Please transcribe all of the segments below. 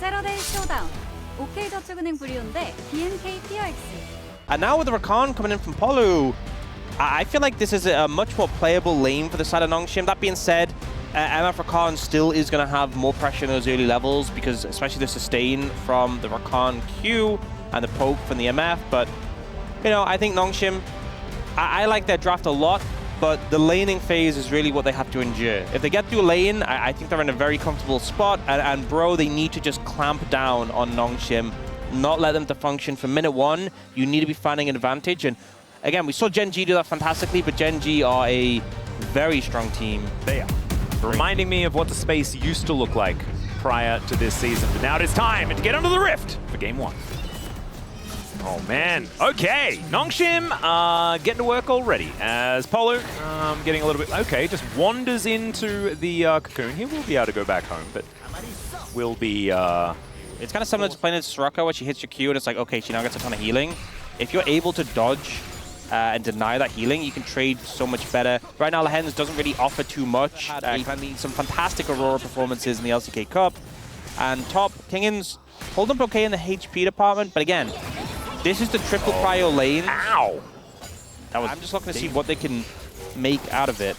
세러데이 쇼다운. OK저축은행 브리온대 BNK PRX. And now with the Rakan coming in from Polu, I feel like this is a much more playable lane for the side of Nongshim. That being said, MF Rakan still is going to have more pressure in those early levels because especially the sustain from the Rakan Q and the poke from the MF. But, you know, I think Nongshim, I like their draft a lot, but the laning phase is really what they have to endure. If they get through lane, I think they're in a very comfortable spot. And bro, they need to just clamp down on Nongshim, not let them to function. From minute one, you need to be finding an advantage. And again, we saw Gen G do that fantastically, but Gen G are a very strong team. They are. Reminding me of what the space used to look like prior to this season. But now it is time to get under the rift for game one. Oh man, okay. Nongshim getting to work already as Polu getting a little bit, okay, just wanders into the cocoon. He will be able to go back home, but will be... It's kind of similar to playing as Soraka where she hits your Q and it's like, okay, she now gets a ton of healing. If you're able to dodge and deny that healing, you can trade so much better. Right now, Lehens doesn't really offer too much. Some fantastic Aurora performances in the LCK Cup. And top, Kingin's holding up okay in the HP department, but again, this is the triple prio lane. Ow! I'm just looking to see what they can make out of it.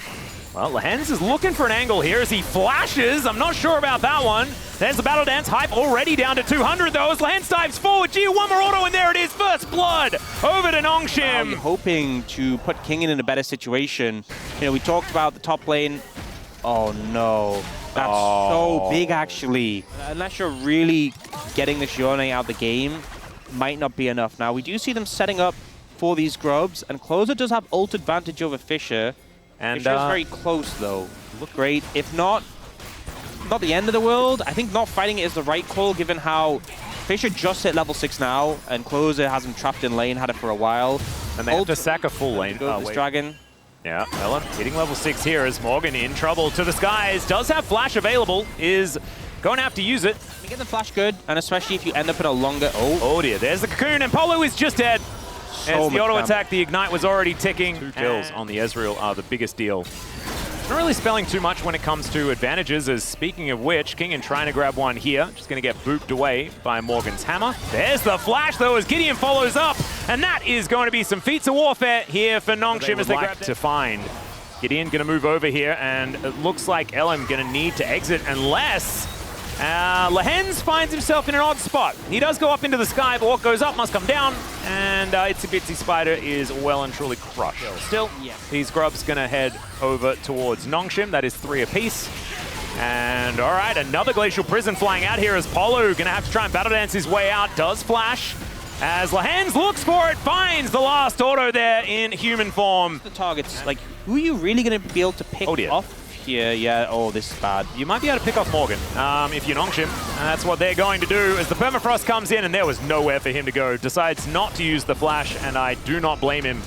Well, Lehens is looking for an angle here as he flashes. I'm not sure about that one. There's the Battle Dance hype already down to 200 though as Lehens dives forward. Gee, one more auto and there it is. First blood over to Nongshim. Hoping to put Kingin in a better situation. You know, we talked about the top lane. Oh no. That's so big actually. Unless you're really getting this Yone out of the game, might not be enough. Now, we do see them setting up for these grubs, and Closer does have ult advantage over Fisher. And Fisher's very close, though. Look great. If not the end of the world. I think not fighting it is the right call, given how Fisher just hit level 6 now, and Closer has him trapped in lane, had it for a while. And they have to sack a full lane. This dragon. Yeah, Ellen hitting level 6 here as Morgan in trouble to the skies. Does have flash available, is going to have to use it. You get the flash good, and especially if you end up in a longer... Oh dear, there's the cocoon, and Polu is just dead. As the auto attack, the ignite was already ticking. 2 kills on the Ezreal are the biggest deal. Not really spelling too much when it comes to advantages, as speaking of which, Kingin trying to grab one here. Just going to get booped away by Morgan's hammer. There's the flash, though, as Gideon follows up. And that is going to be some feats of warfare here for Nongshim as they grab to find. Gideon going to move over here, and it looks like LM going to need to exit unless... Lehens finds himself in an odd spot. He does go up into the sky, but what goes up must come down, and Itsy Bitsy Spider is well and truly crushed. Still, these grubs gonna head over towards Nongshim. That is 3 apiece. And all right, another Glacial Prison flying out here as Polu gonna have to try and battle dance his way out. Does flash as Lehens looks for it, finds the last auto there in human form. The targets, like, who are you really gonna be able to pick off? Yeah, oh, this is bad. You might be able to pick off Morgan if you're Nongshim. That's what they're going to do as the Permafrost comes in, and there was nowhere for him to go. Decides not to use the flash, and I do not blame him.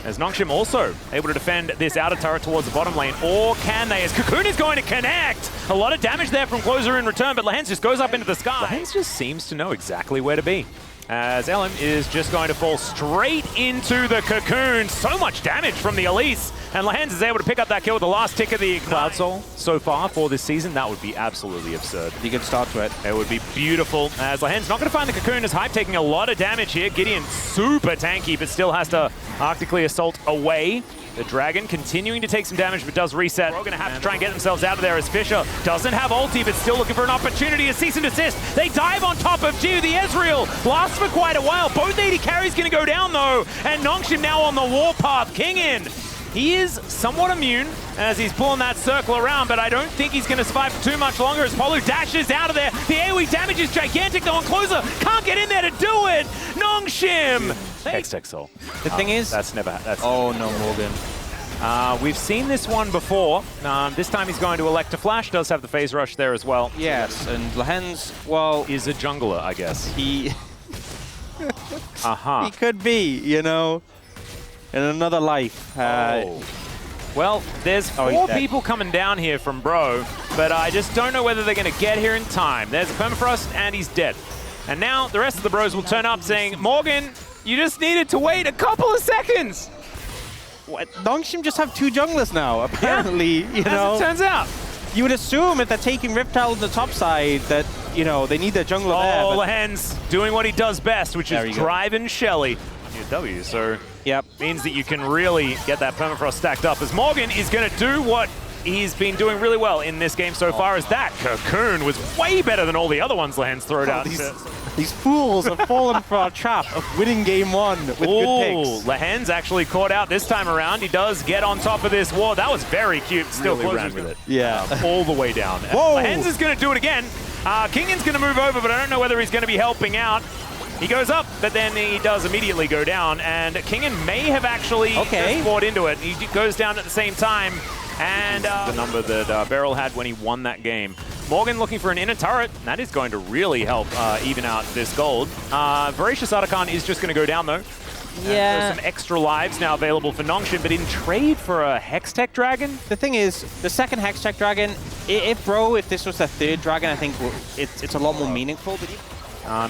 As Nongshim also able to defend this outer turret towards the bottom lane, or can they? As Cocoon is going to connect! A lot of damage there from Closer in return, but Lehens just goes up into the sky. Lehens just seems to know exactly where to be. As Ellen is just going to fall straight into the cocoon. So much damage from the Elise. And Lehens is able to pick up that kill with the last tick of the Cloud Soul so far for this season. That would be absolutely absurd. You could start to it. It would be beautiful. As Lehens not going to find the cocoon as Hype taking a lot of damage here. Gideon super tanky, but still has to Arctically Assault away. The Dragon continuing to take some damage, but does reset. We're going to have to try and get themselves out of there as Fisher doesn't have ulti, but still looking for an opportunity. A cease and desist. They dive on top of Gio. The Ezreal lasts for quite a while. Both AD carries going to go down, though. And Nongshim now on the warpath. Kingin. He is somewhat immune as he's pulling that circle around, but I don't think he's going to survive for too much longer as Polu dashes out of there. The AoE damage is gigantic, though, on Closer can't get in there to do it. Nongshim. Hextech Soul. The thing is... That's never... Oh, no, Morgan. We've seen this one before. This time he's going to elect to flash. Does have the phase rush there as well. Yes, and Lehens, well... is a jungler, I guess. He... He could be, you know, in another life. Well, there's 4 people coming down here from Bro, but I just don't know whether they're going to get here in time. There's a Permafrost, and he's dead. And now the rest of the Bros will turn up saying, Morgan, you just needed to wait a couple of seconds. What? Nongshim just have 2 junglers now, apparently, you know. As it turns out. You would assume if they're taking Riptile on the top side that, you know, they need their jungler there. Oh, Lehens doing what he does best, which is driving Shelly on your W. So means that you can really get that permafrost stacked up, as Morgan is going to do what he's been doing really well in this game so far. As that Cocoon was way better than all the other ones Lehens threw out. These fools have fallen for our trap of winning game 1 with good picks. Lehens actually caught out this time around. He does get on top of this wall. That was very cute. Still really ran with it. Yeah. All the way down. Lehens is going to do it again. Kingan's going to move over, but I don't know whether he's going to be helping out. He goes up, but then he does immediately go down, and Kingan may have actually just bought into it. He goes down at the same time, and the number that Beryl had when he won that game. Morgan looking for an inner turret. That is going to really help even out this gold. Voracious Artican is just going to go down, though. There's some extra lives now available for Nongshim, but in trade for a Hextech Dragon? The thing is, the second Hextech Dragon, if this was the third Dragon, I think it's a lot more meaningful. But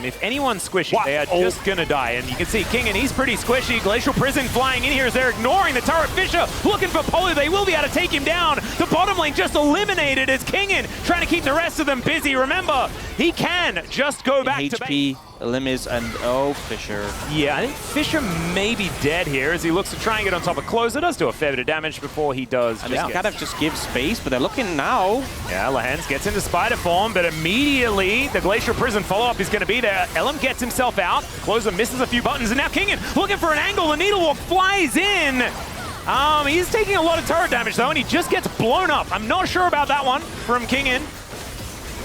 if anyone's squishy, they are just going to die. And you can see Kingan, he's pretty squishy. Glacial Prison flying in here as they're ignoring the turret. Fisher looking for Polu. They will be able to take him down. The bottom lane just eliminated as Kingan trying to keep the rest of them busy. Remember, he can just go back to base. Limis and Fisher. Yeah, I think Fisher may be dead here as he looks to try and get on top of Closer. Does do a fair bit of damage before he does. And this kind of just gives space, but they're looking now. Yeah, Lehens gets into spider form, but immediately the Glacial Prison follow-up is going to be there. Elam gets himself out. Closer misses a few buttons, and now Kingan looking for an angle. The Needlewalk flies in. He's taking a lot of turret damage, though, and he just gets blown up. I'm not sure about that one from Kingan.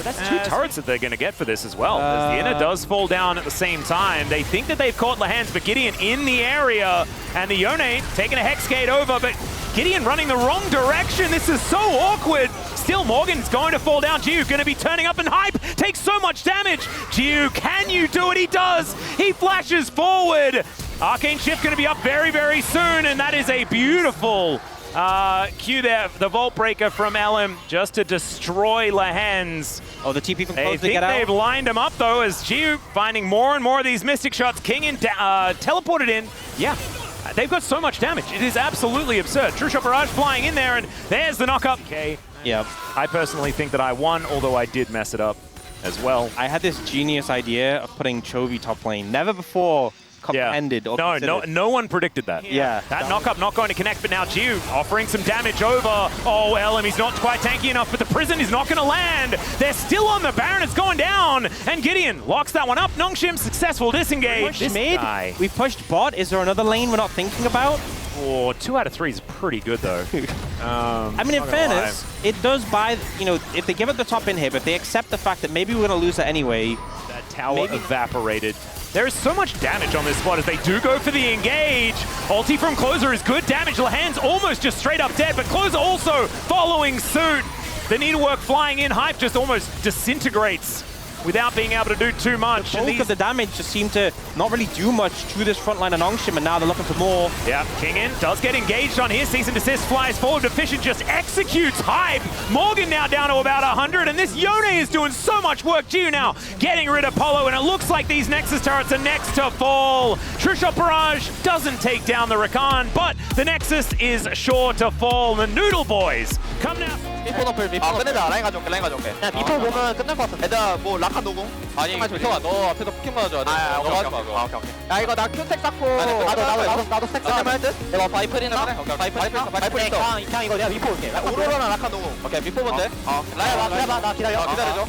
That's 2 turrets that they're going to get for this as well. As the inner does fall down at the same time. They think that they've caught Lehens, but Gideon in the area. And the Yone taking a Hexgate over, but Gideon running the wrong direction. This is so awkward. Still, Morgan's going to fall down. Jiu going to be turning up, and Hype takes so much damage. Jiu, can you do it? He does. He flashes forward. Arcane Shift going to be up very, very soon, and that is a beautiful cue there, the Vault Breaker from Elam, just to destroy Lehens. Oh, the TP from They close to think get out. they've lined him up, though, as Jiu finding more and more of these Mystic Shots. Kingan teleported in. Yeah, they've got so much damage. It is absolutely absurd. True Shot Barrage flying in there, and there's the knock-up. Okay. Yep. I personally think that I won, although I did mess it up as well. I had this genius idea of putting Chovy top lane. Never before comprehended or considered. No one predicted that. Yeah. That knock-up not going to connect, but now Jiu offering some damage over. Oh, Elam, he's not quite tanky enough, but the prison is not going to land. They're still on the Baron, it's going down, and Gideon locks that one up. Nongshim successful disengage. We've pushed bot. Is there another lane we're not thinking about? Oh, 2 out of 3 is pretty good, though. I mean, in fairness, it does buy, you know, if they give up the top inhib, if they accept the fact that maybe we're going to lose it anyway. That tower evaporated. There is so much damage on this spot as they do go for the engage. Ulti from Closer is good damage. Lehens almost just straight up dead, but Closer also following suit. The needlework flying in. Hype just almost disintegrates without being able to do too much. The bulk of the damage just seemed to not really do much to this front line of Nongshim, and now they're looking for more. Yeah, Kingan does get engaged on here. Cease and desist flies forward. Deficient just executes Hype. Morgan now down to about 100, and this Yone is doing so much work. Gio now getting rid of Polo, and it looks like these Nexus turrets are next to fall. True Shot Barrage doesn't take down the Rakan, but the Nexus is sure to fall. The Noodle Boys come now. 미포 너플 미포 끝내자. 라인 가져올게 라인 가져올게. 야 미포 보면 끝날 것 같은데. 애들 뭐 라칸 노공? 아니 비켜봐. 너 앞에서 포킹 맞아줘야 돼. 오케이. 야 이거 나 큐텍 쌓고 나도 스택 쌓으면 할 듯? 내가 바이플 있나? 바이플 있어. 그냥 이거 내가 미포 올게. 오로라나 라칸 노공. 오케이 미포 먼저. 라인 와 기다려봐. 나 기다려줘.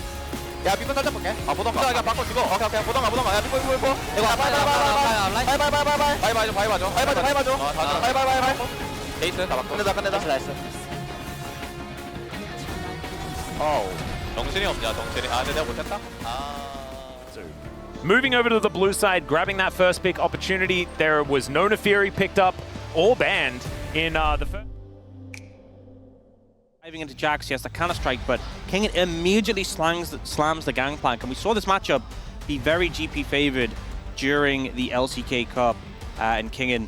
야 미포 살짝 볼게. 보던가. 그냥 바꿔주고. 오케이 보던가. 야 미포. 이거 바이 맞아. 에이스 다 바꿔. 끝내자. 나이스. 정신이 없냐, 정신이. 근데 내가 못했다? Moving over to the blue side, grabbing that first pick opportunity. There was no Neferi picked up or banned in the first. Diving into Jax, yes, the counter-strike, but Kingan immediately slams the gangplank, and we saw this matchup be very GP favored during the LCK Cup, and Kingan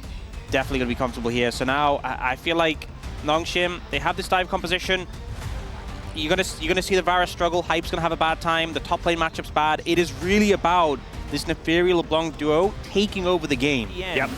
definitely going to be comfortable here. So now I feel like Nongshim, they have this dive composition. You're gonna see the Varus struggle. Hype's gonna have a bad time. The top lane matchup's bad. It is really about this Neferi LeBlanc duo taking over the game. Yep.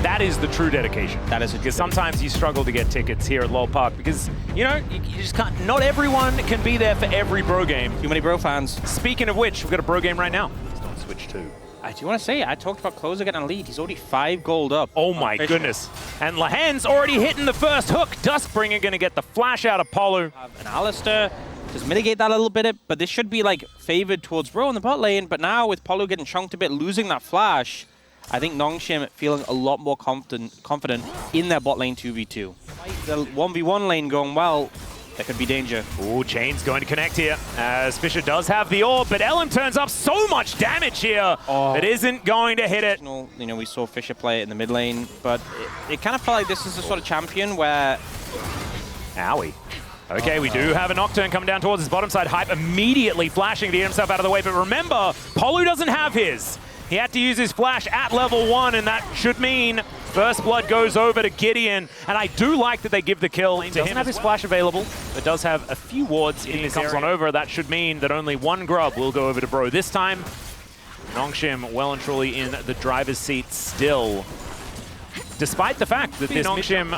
That is the true dedication. That is because sometimes you struggle to get tickets here at Lowell Park because, you know, you just can't, not everyone can be there for every bro game. Too many bro fans. Speaking of which, we've got a bro game right now. It's on Switch 2. I do want to say, I talked about Closer getting a lead. He's already 5 gold up. Oh my goodness. And Lahen's already hitting the first hook. Duskbringer going to get the flash out of Polu. And Alistair just mitigate that a little bit, but this should be like favored towards bro in the bot lane. But now with Polu getting chunked a bit, losing that flash, I think Nongshim feeling a lot more confident in their bot lane 2v2. The 1v1 lane going well. There could be danger. Ooh, Chain's going to connect here, as Fisher does have the orb, but Ellen turns up so much damage here that isn't going to hit it. You know, we saw Fisher play it in the mid lane, but it kind of felt like this is the sort of champion where... Owie. Okay, we do have a Nocturne coming down towards his bottom side. Hype immediately flashing to get himself out of the way, but remember, Polu doesn't have his. He had to use his flash at level 1, and that should mean First Blood goes over to Gideon. And I do like that they give the kill to him. Doesn't have his flash available, but does have a few wards. Gideon comes on over. That should mean that only one grub will go over to bro this time. Nongshim well and truly in the driver's seat still. Despite the fact that this Nongshim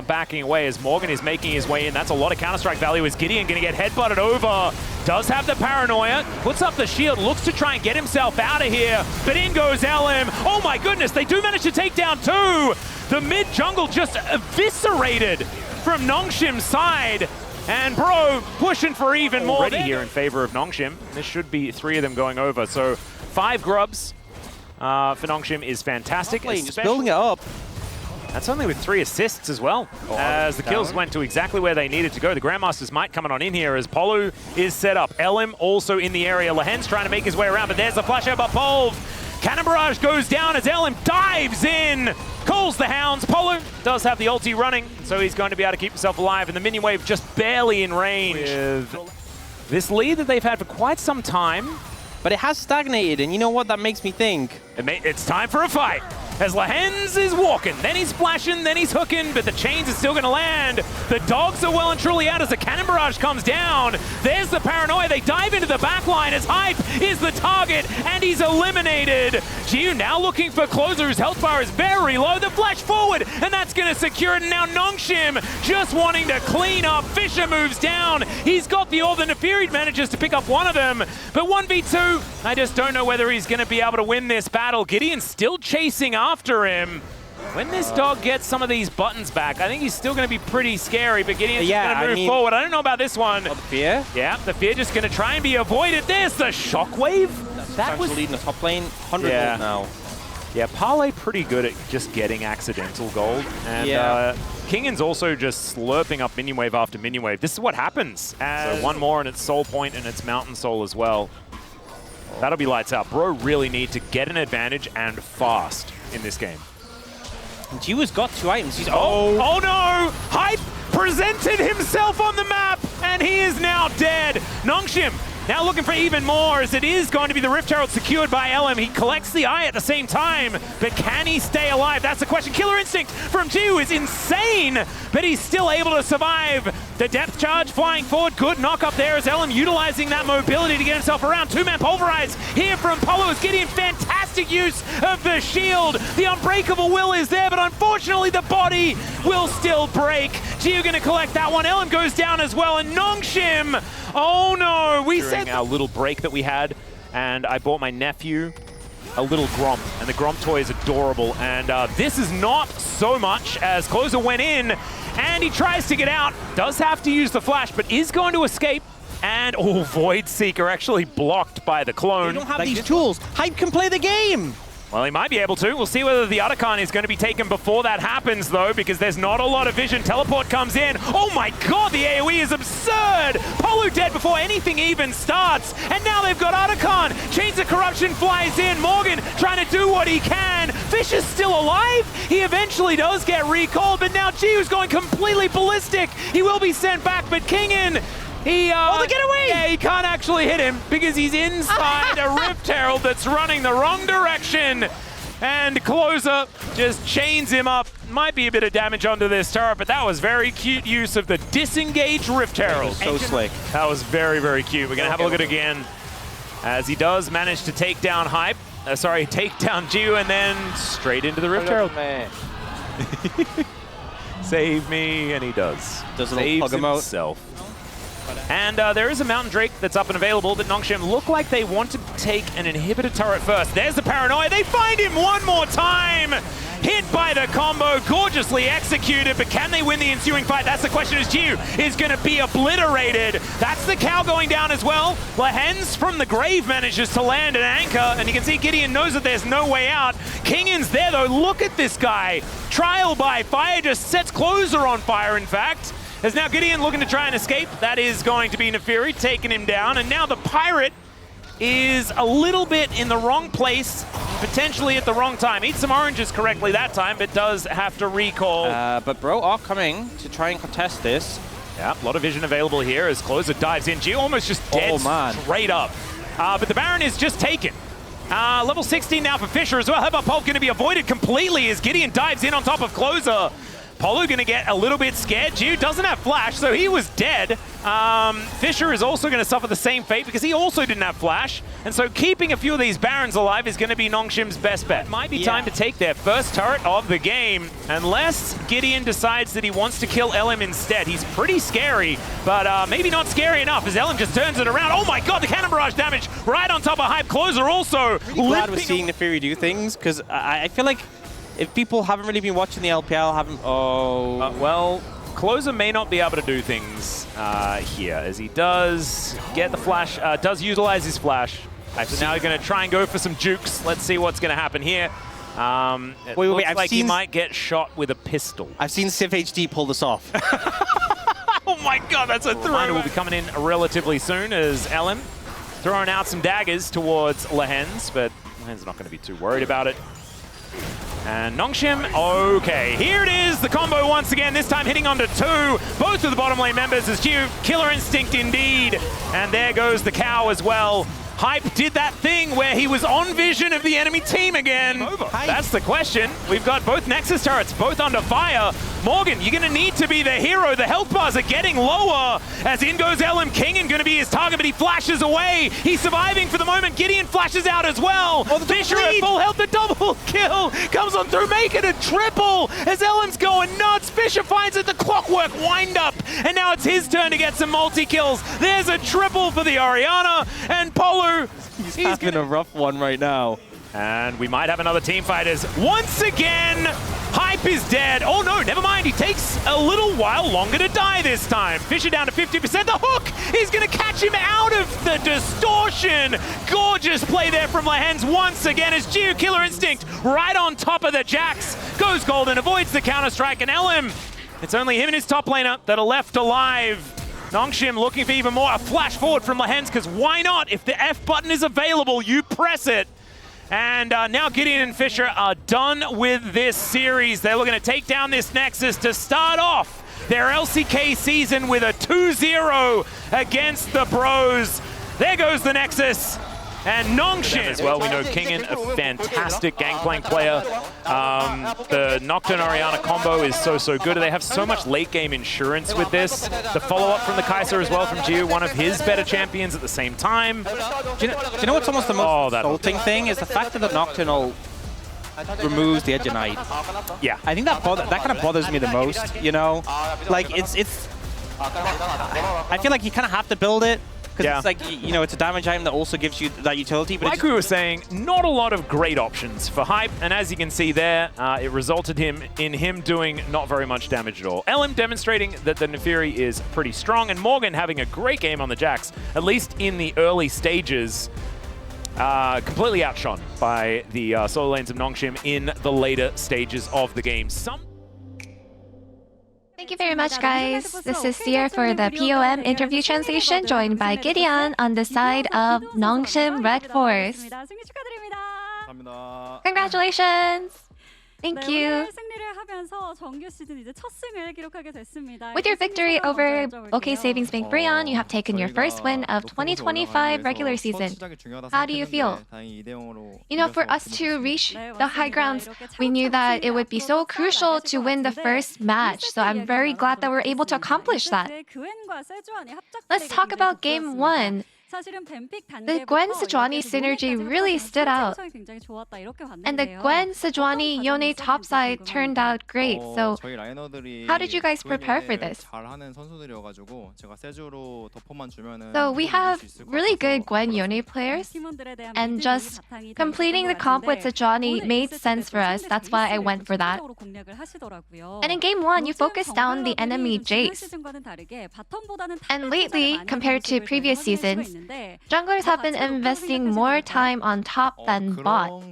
backing away as Morgan is making his way in. That's a lot of Counter-Strike value as Gideon going to get headbutted over. Does have the paranoia, puts up the shield, looks to try and get himself out of here, but in goes LM. Oh my goodness, they do manage to take down 2. The mid-jungle just eviscerated from Nongshim's side. And bro pushing for even more. Already here in favor of Nongshim. This should be 3 of them going over. So 5 grubs for Nongshim is fantastic. Just building it up. That's only with 3 assists as well, as the kills went to exactly where they needed to go. The Grandmasters might coming on in here as Polu is set up. Elim also in the area. Lahen's trying to make his way around, but there's the flash out by Polv. Cannon Barrage goes down as Elim dives in, calls the hounds. Polu does have the ulti running, so he's going to be able to keep himself alive, and the minion wave just barely in range. With this lead that they've had for quite some time. But it has stagnated, and you know what that makes me think? It's time for a fight. As Lahen's is walking, then he's flashing, then he's hooking, but the chains are still going to land. The dogs are well and truly out as the Cannon Barrage comes down. There's the paranoia. They dive into the back line as Hype is the target, and he's eliminated. Jiu now looking for Closer, whose health bar is very low. The flash forward, and that's going to secure it. And now Nongshim just wanting to clean up. Fisher moves down. He's got the orb, and Nefiri manages to pick up one of them. But 1v2, I just don't know whether he's going to be able to win this battle. Gideon's still chasing after him. When this dog gets some of these buttons back, I think he's still going to be pretty scary, but Gideon's going to move forward. I don't know about this one. Oh, the fear? Yeah, the fear just going to try and be avoided. There's the shockwave. That was leading the top lane. 100 gold now. Yeah, Parlay pretty good at just getting accidental gold. And Kingan's also just slurping up minion wave after minion wave. This is what happens. So one more and it's Soul Point and it's Mountain Soul as well. That'll be lights out. Bro really need to get an advantage and fast in this game. Jiu has got 2 items. He's oh no! Hype presented himself on the map and he is now dead. Nongshim now looking for even more, as it is going to be the Rift Herald secured by LM. He collects the eye at the same time, but can he stay alive? That's the question. Killer Instinct from Jiu is insane, but he's still able to survive. The depth charge flying forward. Good knock up there as LM utilizing that mobility to get himself around. 2-man pulverize here from Polu as Gideon. Fantastic use of the shield. The unbreakable will is there, but unfortunately the body will still break. Jiu gonna collect that one. LM goes down as well, and Nongshim, oh no, we said our little break that we had, and I bought my nephew a little Gromp, and the Gromp toy is adorable, and this is not so much as Closer went in, and he tries to get out, does have to use the flash, but is going to escape, and oh, Void Seeker actually blocked by the clone. They don't have these tools. Hype can play the game. Well, he might be able to. We'll see whether the Otacon is going to be taken before that happens, though, because there's not a lot of vision. Teleport comes in. Oh my god, the AoE is absurd! Polu dead before anything even starts. And now they've got Otacon. Chains of Corruption flies in. Morgan trying to do what he can. Fish is still alive. He eventually does get recalled, but now Jiu's going completely ballistic. He will be sent back, but Kingan, oh, the getaway! Yeah, he can't actually hit him because he's inside a Rift Herald that's running the wrong direction. And Closer just chains him up. Might be a bit of damage onto this turret, but that was very cute use of the disengaged Rift Herald. So slick. That was very, very cute. We're going to have a look at it again as he does manage to take down Hype. Take down Jiu and then straight into the Rift Herald. Save me, and he does. Does a little Saves plug him out. himself. And there is a Mountain Drake that's up and available, but Nongshim look like they want to take an inhibitor turret first. There's the paranoia. They find him one more time. Hit by the combo, gorgeously executed, but can they win the ensuing fight? That's the question, as Jiu is going to be obliterated. That's the cow going down as well. Lehens from the grave manages to land an anchor, and you can see Gideon knows that there's no way out. Kingin's there, though. Look at this guy. Trial by fire just sets Closer on fire, in fact. As now Gideon looking to try and escape. That is going to be Nefiri taking him down, and now the Pirate is a little bit in the wrong place, potentially at the wrong time. Eats some oranges correctly that time, but does have to recall. But Bro are coming to try and contest this. Yeah, a lot of vision available here as Closer dives in. Gio almost just dead straight up. But the Baron is just taken. Level 16 now for Fisher as well. How about Polk going to be avoided completely as Gideon dives in on top of Closer. Polu going to get a little bit scared. Jiu doesn't have flash, so he was dead. Fisher is also going to suffer the same fate because he also didn't have flash. And so keeping a few of these Barons alive is going to be Nongshim's best bet. Might be time to take their first turret of the game, unless Gideon decides that he wants to kill LM instead. He's pretty scary, but maybe not scary enough as LM just turns it around. Oh my god, the cannon barrage damage right on top of Hype. Closer also. Really glad we're seeing Nefiri do things, because I feel like if people haven't really been watching the LPL, well, Closer may not be able to do things here, as he does get the flash, does utilize his flash. So now he's going to try and go for some jukes. Let's see what's going to happen here. It looks like he might get shot with a pistol. I've seen Civ HD pull this off. Oh my god, that's a throw. Will be coming in relatively soon as LM throwing out some daggers towards Lehens, but Lehens not going to be too worried about it. And Nongshim, okay, here it is, the combo once again, this time hitting onto two. Both of the bottom lane members as Jiu, Killer Instinct indeed. And there goes the cow as well. Hype did that thing where he was on vision of the enemy team again. That's the question. We've got both Nexus turrets, both under fire. Morgan, you're going to need to be the hero. The health bars are getting lower as in goes LM Kingan, going to be his target, but he flashes away. He's surviving for the moment. Gideon flashes out as well. Fisher at full health, the double kill comes on through, make it a triple as LM's going nuts. Fisher finds it, the clockwork wind up, and now it's his turn to get some multi-kills. There's a triple for the Orianna, and Polo, he's having a rough one right now. And we might have another team fight as once again, Hype is dead. Oh no, never mind. He takes a little while longer to die this time. Fisher down to 50%. The hook is going to catch him out of the distortion. Gorgeous play there from Lehens once again as Jiu, Killer Instinct, right on top of the Jax. Goes golden, avoids the counter-strike, and LM, it's only him and his top laner that are left alive. Nongshim looking for even more. A flash forward from Lehens, because why not? If the F button is available, you press it. And now Gideon and Fisher are done with this series. They're looking to take down this Nexus to start off their LCK season with a 2-0 against the Bros. There goes the Nexus. And Nongshim as well. We know Kingan, a fantastic gangplank player. The Nocturne Orianna combo is so good. They have so much late game insurance with this. The follow-up from the Kaiser as well from Jiu, one of his better champions at the same time. Do you know what's almost the most insulting thing is the fact that the Nocturnal removes the Edge of Night. Yeah. I think that kind of bothers me the most, you know? Like, it's I feel like you kind of have to build it. Because it's like, you know, it's a damage item that also gives you that utility. But like we were saying, not a lot of great options for Hype. And as you can see there, it resulted in him doing not very much damage at all. LM demonstrating that the Nefiri is pretty strong. And Morgan having a great game on the Jax, at least in the early stages. Completely outshone by the solo lanes of Nongshim in the later stages of the game. Thank you very much, guys. This is Seer for the POM interview translation, joined by Gideon on the side of Nongshim Red Force. Congratulations! Thank you. With your victory over OK Savings Bank Brion, you have taken your first win of 2025 regular season. How do you feel? You know, for us to reach the high grounds, we knew that it would be so crucial to win the first match. So I'm very glad that we're able to accomplish that. Let's talk about game one. The Gwen-Sejuani synergy really stood out. And the Gwen-Sejuani Yone topside turned out great. So 저희 라이너들이 how did you guys prepare for this? 잘하는 선수들이어가지고 제가 세주로 덮어만 주면은 So we have really good Gwen Yone players, and just completing the comp with Sejuani made sense for us. That's why I went for that. And in game 1, you focused down the enemy Jace. And lately, compared to previous seasons, junglers have been investing more time on top than bot.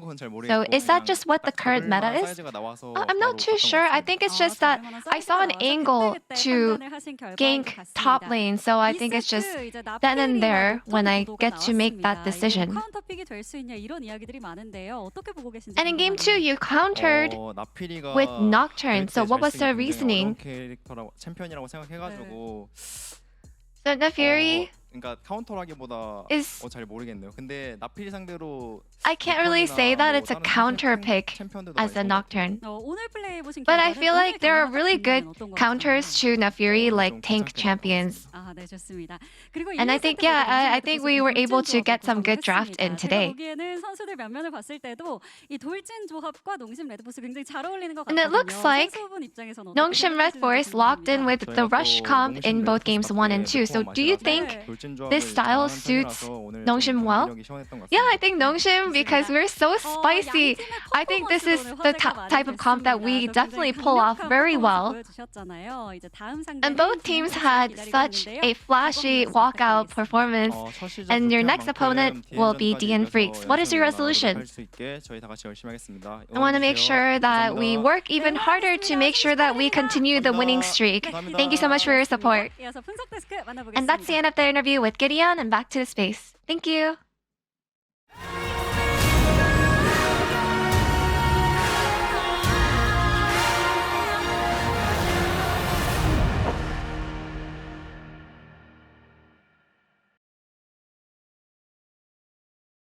So is that just what the current meta is? I'm not too sure. I think it's just that I saw an angle to gank top lane, so I think it's just then and there when I get to make that decision. And in game 2, you countered with Nocturne. So what was the reasoning? 챔피언이라고 생각해가지고 So Naafiri 그러니까 카운터라기보다 is 잘 모르겠네요. 근데 나필이 상대로 I can't really say that it's a counter pick as a Nocturne. But I feel like there are really good counters to Naafiri, like tank champions. And I think, I think we were able to get some good draft in today. And it looks like Nongshim Red Force locked in with the rush comp in both games 1 and 2. So do you think this style suits Nongshim well? Yeah, I think Nongshim, because we're so spicy, I think this is the type of comp that we definitely pull off very well. And both teams had such a flashy walkout performance. And your next opponent will be DN Freaks. What is your resolution? I want to make sure that we work even harder to make sure that we continue the winning streak. Thank you so much for your support. And that's the end of the interview with Gideon, and back to the space. Thank you.